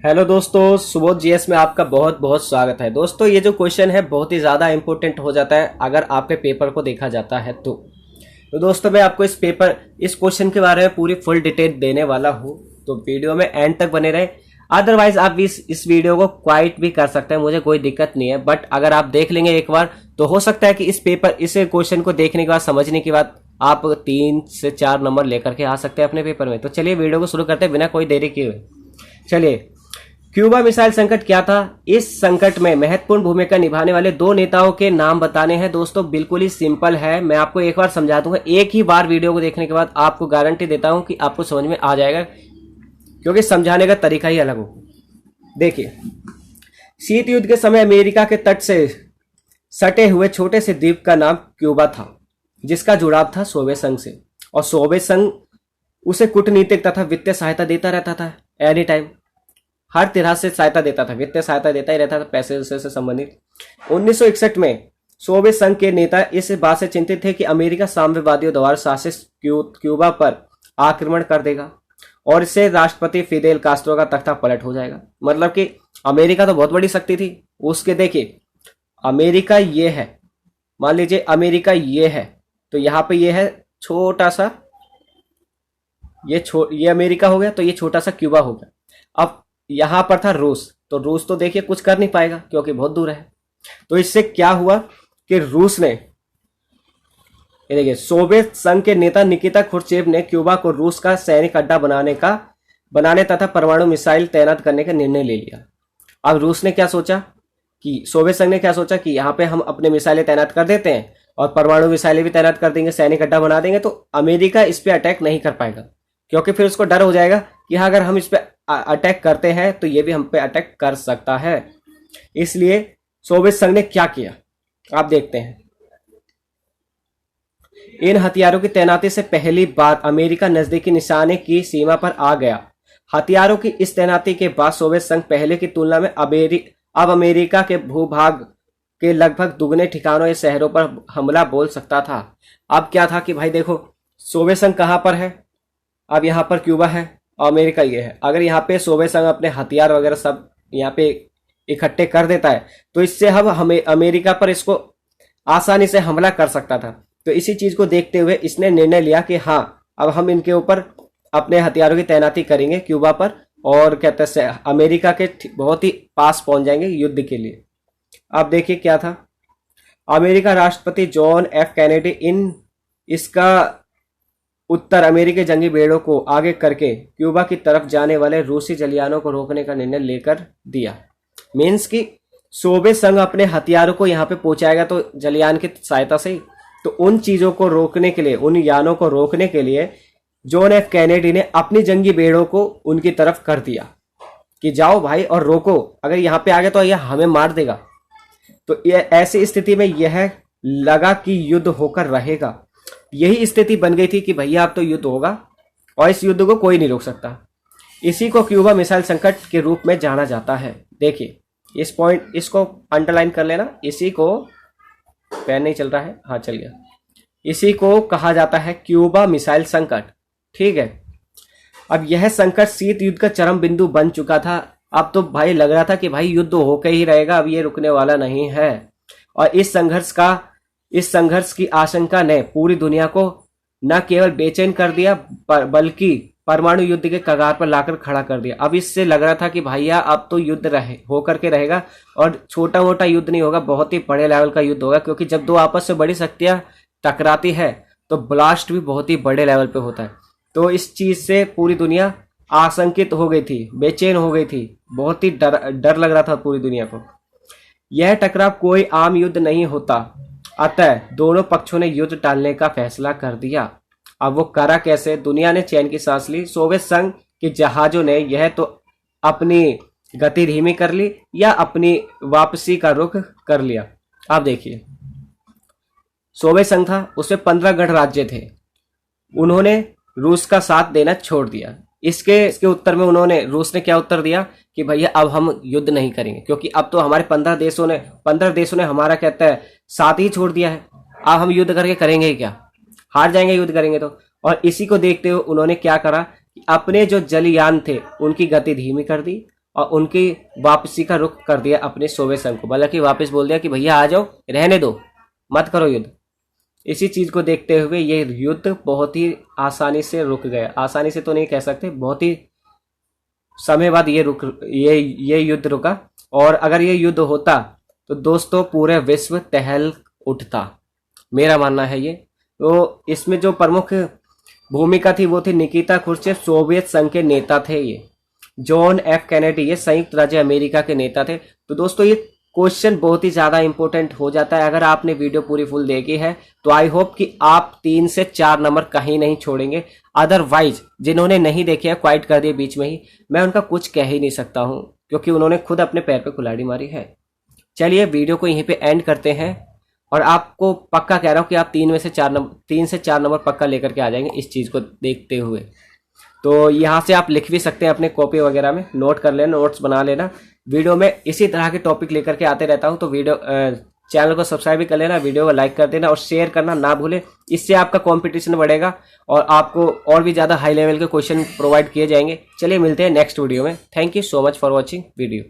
Hello दोस्तों, Subodh GS में आपका बहुत बहुत स्वागत है। दोस्तों, ये जो क्वेश्चन है बहुत ही ज़्यादा इंपॉर्टेंट हो जाता है अगर आपके पेपर को देखा जाता है तो दोस्तों मैं आपको इस क्वेश्चन के बारे में पूरी फुल डिटेल देने वाला हूँ। तो वीडियो में एंड तक बने रहे। अदरवाइज आप इस वीडियो को क्वाइट भी कर सकते हैं, मुझे कोई दिक्कत नहीं है। बट अगर आप देख लेंगे एक बार तो हो सकता है कि इस क्वेश्चन को देखने के बाद, समझने के बाद आप 3 से 4 नंबर लेकर के आ सकते हैं अपने पेपर में। तो चलिए वीडियो को शुरू करते हैं बिना कोई देरी किए। चलिए, क्यूबा मिसाइल संकट क्या था? इस संकट में महत्वपूर्ण भूमिका निभाने वाले दो नेताओं के नाम बताने हैं। दोस्तों बिल्कुल ही सिंपल है, मैं आपको एक बार समझा दूंगा। एक ही बार वीडियो को देखने के बाद आपको गारंटी देता हूं कि आपको समझ में आ जाएगा, क्योंकि समझाने का तरीका ही अलग हो। देखिए, शीत युद्ध के समय अमेरिका के तट से सटे हुए छोटे से द्वीप का नाम क्यूबा था, जिसका जुड़ाव था सोवियत संघ से। और सोवियत संघ उसे कूटनीतिक तथा वित्तीय सहायता देता रहता था। एनी टाइम हर तरह से सहायता देता था, वित्तीय सहायता देता ही रहता था, पैसे से संबंधित। 1961 में सोवियत संघ के नेता इस बात से चिंतित थे कि अमेरिका साम्यवादियों द्वारा शासित क्यूबा पर आक्रमण कर देगा और इससे राष्ट्रपति फिदेल कास्ट्रो का तख्ता पलट हो जाएगा। मतलब कि अमेरिका तो बहुत बड़ी शक्ति थी उसके। देखिए, अमेरिका ये है, मान लीजिए अमेरिका ये है, तो यहाँ पे ये है छोटा सा, ये अमेरिका हो गया, तो ये छोटा सा क्यूबा हो गया। अब यहां पर था रूस, तो रूस तो देखिए कुछ कर नहीं पाएगा क्योंकि बहुत दूर है। तो इससे क्या हुआ कि रूस ने, ये देखिए, सोवियत संघ के नेता निकिता खुर्चेव ने क्यूबा को रूस का सैनिक अड्डा बनाने तथा परमाणु मिसाइल तैनात करने का निर्णय ले लिया। अब रूस ने क्या सोचा कि सोवियत संघ ने क्या सोचा कि यहाँ पे हम अपने मिसाइलें तैनात कर देते हैं और परमाणु मिसाइलें भी तैनात कर देंगे, सैनिक अड्डा बना देंगे, तो अमेरिका इस पे अटैक नहीं कर पाएगा, क्योंकि फिर उसको डर हो जाएगा कि हाँ, अगर हम इस पे अटैक करते हैं तो ये भी हम पे अटैक कर सकता है। इसलिए सोवियत संघ ने क्या किया आप देखते हैं। इन हथियारों की तैनाती से पहली बार अमेरिका नजदीकी निशाने की सीमा पर आ गया। हथियारों की इस तैनाती के बाद सोवियत संघ पहले की तुलना में अब अमेरिका के भूभाग के लगभग दुगने ठिकानों या शहरों पर हमला बोल सकता था। अब क्या था कि भाई देखो, सोवियत संघ कहां पर है? अब यहाँ पर क्यूबा है और अमेरिका ये है। अगर यहाँ पे सोवियत संघ अपने हथियार वगैरह सब यहाँ पे इकट्ठे कर देता है तो इससे हमें अमेरिका पर इसको आसानी से हमला कर सकता था। तो इसी चीज को देखते हुए इसने निर्णय लिया कि हाँ, अब हम इनके ऊपर अपने हथियारों की तैनाती करेंगे क्यूबा पर, और कहते हैं अमेरिका के बहुत ही पास पहुंच जाएंगे युद्ध के लिए। अब देखिए क्या था। अमेरिका राष्ट्रपति जॉन एफ कैनेडी इसका उत्तर अमेरिकी जंगी बेड़ों को आगे करके क्यूबा की तरफ जाने वाले रूसी जलयानों को रोकने का निर्णय लेकर दिया। मीन्स कि सोवियत संघ अपने हथियारों को यहाँ पे पहुंचाएगा तो जलयान की सहायता से, तो उन चीजों को रोकने के लिए, उन यानों को रोकने के लिए जॉन एफ कैनेडी ने अपनी जंगी बेड़ों को उनकी तरफ कर दिया कि जाओ भाई और रोको, अगर यहाँ पे आ गए तो यह हमें मार देगा। तो ऐसी स्थिति में यह लगा कि युद्ध होकर रहेगा। यही स्थिति बन गई थी कि भैया अब तो युद्ध होगा और इस युद्ध को कोई नहीं रोक सकता। इसी को क्यूबा मिसाइल संकट के रूप में जाना जाता है। देखिए, इस पॉइंट, इसको अंडरलाइन कर लेना। इसी को, पेन नहीं चल रहा है, हाँ चल गया। इसी को कहा जाता है क्यूबा मिसाइल संकट। ठीक है, अब यह संकट शीत युद्ध का चरम बिंदु बन चुका था। अब तो भाई लग रहा था कि भाई युद्ध होकर ही रहेगा, अब ये रुकने वाला नहीं है। और इस संघर्ष की आशंका ने पूरी दुनिया को न केवल बेचैन कर दिया बल्कि परमाणु युद्ध के कगार पर लाकर खड़ा कर दिया। अब इससे लग रहा था कि भैया अब तो युद्ध होकर के रहेगा, और छोटा मोटा युद्ध नहीं होगा, बहुत ही बड़े लेवल का युद्ध होगा। क्योंकि जब दो आपस में बड़ी शक्तियां टकराती है तो ब्लास्ट भी बहुत ही बड़े लेवल पे होता है। तो इस चीज से पूरी दुनिया आशंकित हो गई थी, बेचैन हो गई थी, बहुत ही डर लग रहा था पूरी दुनिया को। यह टकराव कोई आम युद्ध नहीं होता, अतः दोनों पक्षों ने युद्ध टालने का फैसला कर दिया। अब वो करा कैसे? दुनिया ने चैन की सांस ली। सोवियत संघ के जहाजों ने यह तो अपनी गति धीमी कर ली या अपनी वापसी का रुख कर लिया। आप देखिए, सोवियत संघ था, उसमें 15 गणराज्य थे, उन्होंने रूस का साथ देना छोड़ दिया। इसके उत्तर में रूस ने क्या उत्तर दिया कि भैया अब हम युद्ध नहीं करेंगे, क्योंकि अब तो हमारे 15 देशों ने हमारा, कहता है, साथ ही छोड़ दिया है। अब हम युद्ध करके करेंगे ही क्या, हार जाएंगे युद्ध करेंगे तो। और इसी को देखते हुए उन्होंने क्या करा कि अपने जो जलयान थे उनकी गति धीमी कर दी और उनकी वापसी का रुख कर दिया अपने सोवियत संघ को, मतलब कि वापस बोल दिया कि भैया आ जाओ, रहने दो, मत करो युद्ध। इसी चीज को देखते हुए ये युद्ध बहुत ही आसानी से रुक गया। आसानी से तो नहीं कह सकते, बहुत ही समय बाद ये युद्ध रुका। और अगर ये युद्ध होता तो दोस्तों पूरे विश्व टहल उठता, मेरा मानना है ये। तो इसमें जो प्रमुख भूमिका थी वो थी निकिता क्रुश्चेव, सोवियत संघ के नेता थे ये। जॉन एफ कैनेडी, ये संयुक्त राज्य अमेरिका के नेता थे। तो दोस्तों ये क्वेश्चन बहुत ही ज्यादा इंपॉर्टेंट हो जाता है। अगर आपने वीडियो पूरी फुल देखी है तो आई होप कि आप 3 से 4 नंबर कहीं नहीं छोड़ेंगे। अदरवाइज जिन्होंने नहीं देखे है, क्वाइट कर दिए बीच में ही, मैं उनका कुछ कह ही नहीं सकता हूं, क्योंकि उन्होंने खुद अपने पैर पे कुल्हाड़ी मारी है। चलिए वीडियो को यहीं पे एंड करते हैं, और आपको पक्का कह रहा हूं कि आप 3 से 4 नंबर पक्का लेकर के आ जाएंगे इस चीज को देखते हुए। तो यहाँ से आप लिख भी सकते हैं अपने कॉपी वगैरह में, नोट कर लेना, नोट्स बना लेना। वीडियो में इसी तरह के टॉपिक लेकर के आते रहता हूँ, तो वीडियो चैनल को सब्सक्राइब भी कर लेना, वीडियो को लाइक कर देना और शेयर करना ना भूलें। इससे आपका कंपटीशन बढ़ेगा और आपको और भी ज़्यादा हाई लेवल के क्वेश्चन प्रोवाइड किए जाएंगे। चलिए मिलते हैं नेक्स्ट वीडियो में। Thank you so much for watching video.